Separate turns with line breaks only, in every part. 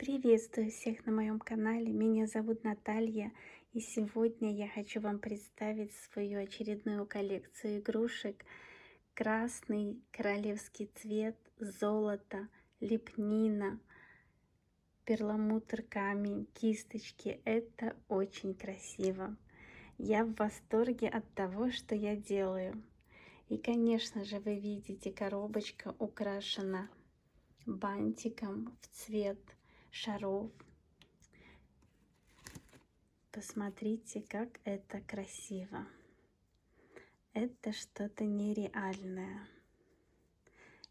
Приветствую всех на моем канале. Меня зовут Наталья, и сегодня я хочу вам представить свою очередную коллекцию игрушек. Красный королевский цвет, золото, лепнина, перламутр камень, кисточки. Это очень красиво. Я в восторге от того, что я делаю. И, конечно же, вы видите, коробочка украшена бантиком в цвет шаров. Посмотрите, как это красиво. Это что-то нереальное.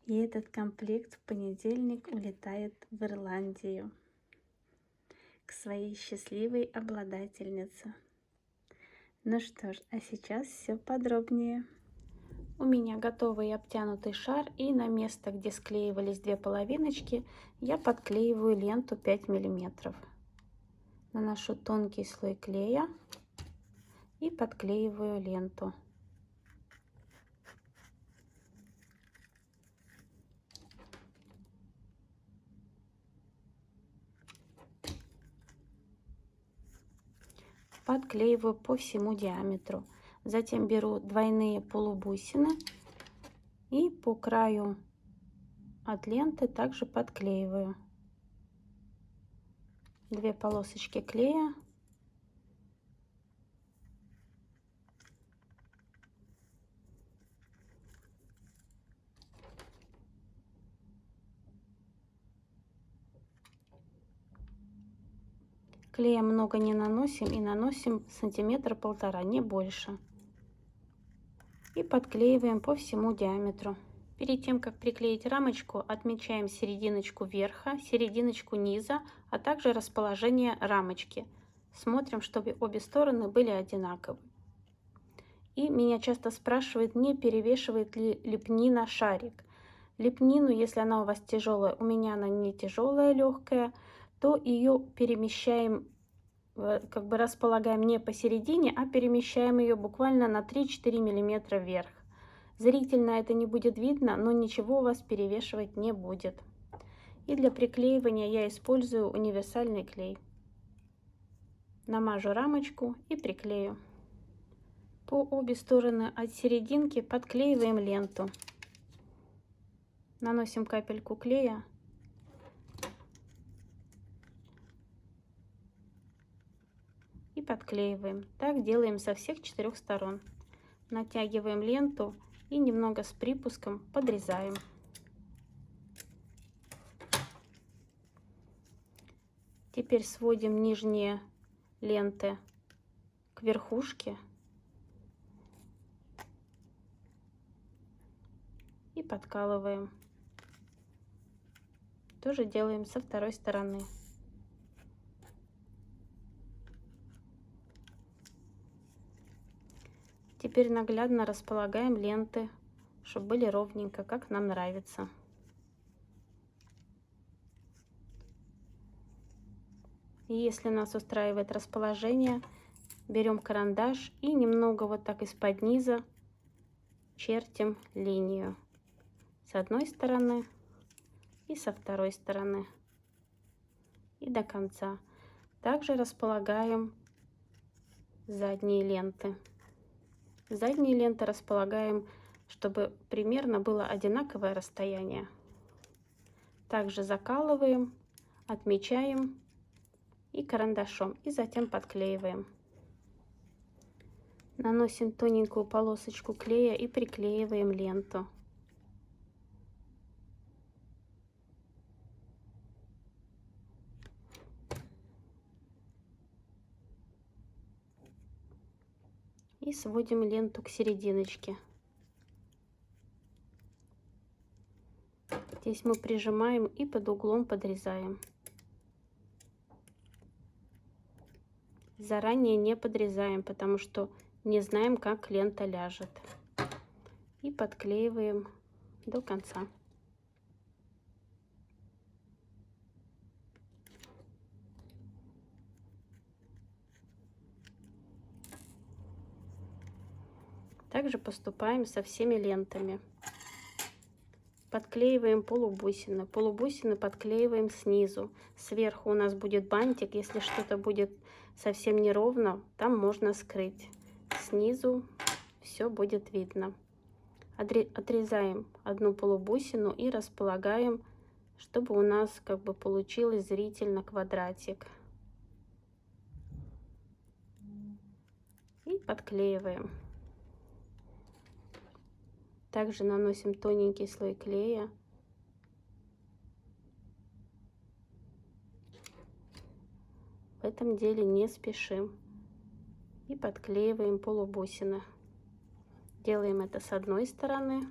И этот комплект в понедельник улетает в Ирландию к своей счастливой обладательнице. Ну что ж, а сейчас все подробнее. У меня готовый обтянутый шар, и на место, где склеивались две половиночки, я подклеиваю ленту 5 миллиметров. Наношу тонкий слой клея и подклеиваю ленту. Подклеиваю по всему диаметру. Затем беру двойные полубусины и по краю от ленты также подклеиваю. Две полосочки клея. Клея много не наносим, и наносим сантиметр-полтора, не больше. И подклеиваем по всему диаметру. Перед тем, как приклеить рамочку, отмечаем серединочку верха, серединочку низа, а также расположение рамочки. Смотрим, чтобы обе стороны были одинаковы. И меня часто спрашивают, не перевешивает ли лепнина шарик. Лепнину, если она у вас тяжелая, у меня она не тяжелая, легкая, то ее перемещаем, как бы располагаем не посередине, а перемещаем ее буквально на 3-4 миллиметра вверх. Зрительно это не будет видно, но ничего у вас перевешивать не будет. И для приклеивания я использую универсальный клей. Намажу рамочку и приклею. По обе стороны от серединки подклеиваем ленту. Наносим капельку клея. И подклеиваем. Так делаем со всех 4 сторон. Натягиваем ленту и немного с припуском подрезаем. Теперь сводим нижние ленты к верхушке и подкалываем. Тоже делаем со второй стороны. Теперь наглядно располагаем ленты, чтобы были ровненько, как нам нравится. И если нас устраивает расположение, берем карандаш и немного вот так из-под низа чертим линию с одной стороны и со второй стороны и до конца. Также располагаем задние ленты. Задние ленты располагаем, чтобы примерно было одинаковое расстояние. Также закалываем, отмечаем и карандашом, и затем подклеиваем. Наносим тоненькую полосочку клея и приклеиваем ленту. И сводим ленту к серединочке. Здесь мы прижимаем и под углом подрезаем. Заранее не подрезаем, потому что не знаем, как лента ляжет. И подклеиваем до конца. Также поступаем со всеми лентами. подклеиваем полубусины. Полубусины подклеиваем снизу. Сверху у нас будет бантик. Если что-то будет совсем неровно, там можно скрыть. Снизу все будет видно. Отрезаем одну полубусину и располагаем, чтобы у нас как бы получилось зрительно квадратик. И подклеиваем. Также наносим тоненький слой клея. В этом деле не спешим. И подклеиваем полубусины. Делаем это с одной стороны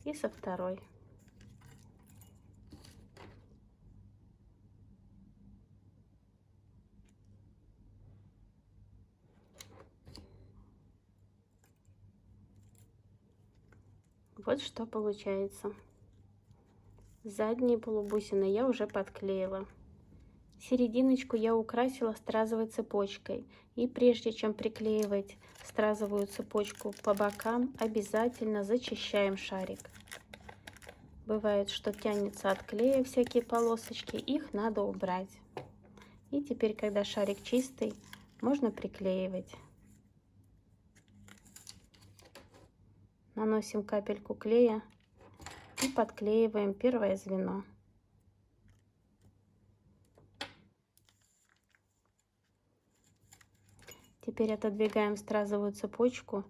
и со второй. Вот что получается. Задние полубусины я уже подклеила. Серединочку я украсила стразовой цепочкой. И прежде чем приклеивать стразовую цепочку по бокам, обязательно зачищаем шарик. Бывает, что тянется от клея всякие полосочки, их надо убрать. И теперь, когда шарик чистый, можно приклеивать. Наносим капельку клея и подклеиваем первое звено. Теперь отодвигаем стразовую цепочку,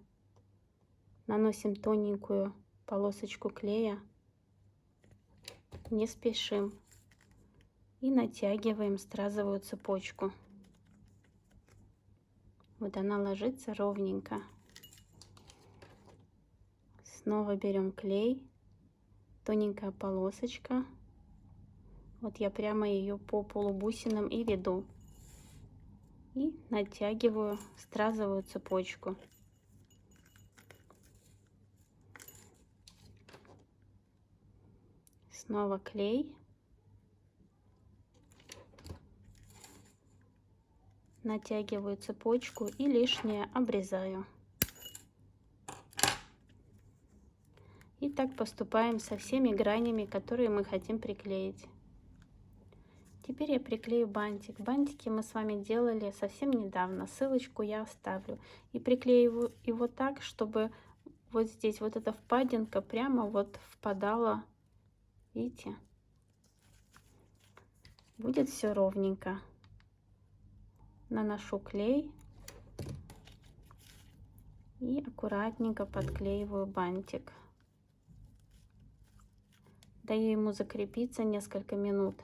наносим тоненькую полосочку клея, не спешим и натягиваем стразовую цепочку. Вот она ложится ровненько. Снова берем клей, тоненькая полосочка. Вот я прямо ее по полубусинам и веду. И натягиваю стразовую цепочку. Снова клей. Натягиваю цепочку и лишнее обрезаю. И так поступаем со всеми гранями, которые мы хотим приклеить. Теперь я приклею бантик. Бантики мы с вами делали совсем недавно. Ссылочку я оставлю. И приклею его так, чтобы вот здесь вот эта впадинка прямо вот впадала. Видите? Будет все ровненько. Наношу клей. И аккуратненько подклеиваю бантик. Даю ему закрепиться несколько минут.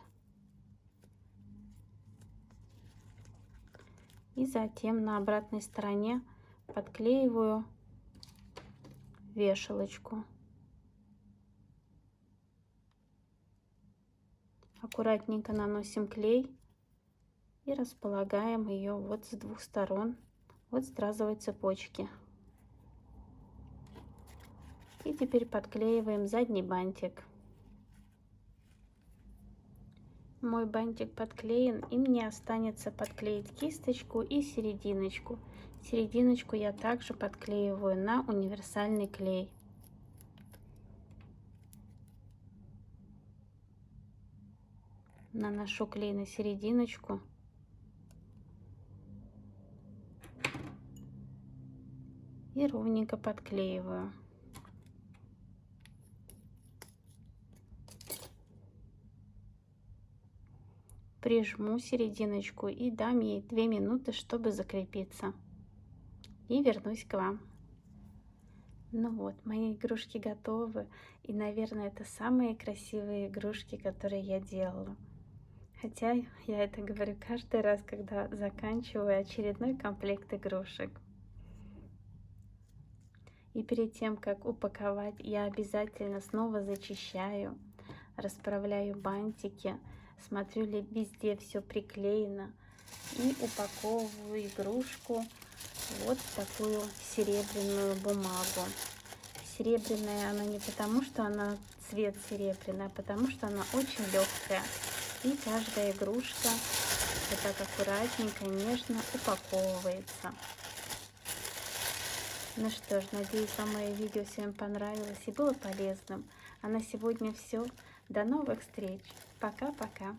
И затем на обратной стороне подклеиваю вешалочку. Аккуратненько наносим клей и располагаем ее вот с двух сторон, вот стразовой цепочки. И теперь подклеиваем задний бантик. Мой бантик подклеен, и мне останется подклеить кисточку и серединочку. Серединочку я также подклеиваю на универсальный клей. Наношу клей на серединочку. И ровненько подклеиваю. Прижму серединочку и дам ей 2 минуты, чтобы закрепиться. И вернусь к вам. Ну вот, мои игрушки готовы. И, наверное, это самые красивые игрушки, которые я делала. Хотя я это говорю каждый раз, когда заканчиваю очередной комплект игрушек. И перед тем, как упаковать, я обязательно снова зачищаю, расправляю бантики. Смотрю ли везде все приклеено. И упаковываю игрушку вот в такую серебряную бумагу. Серебряная она не потому, что она цвет серебряный, а потому что она очень легкая. И каждая игрушка вот так аккуратненько, нежно упаковывается. Ну что ж, надеюсь, вам мое видео всем понравилось и было полезным. А на сегодня все. До новых встреч. Пока-пока.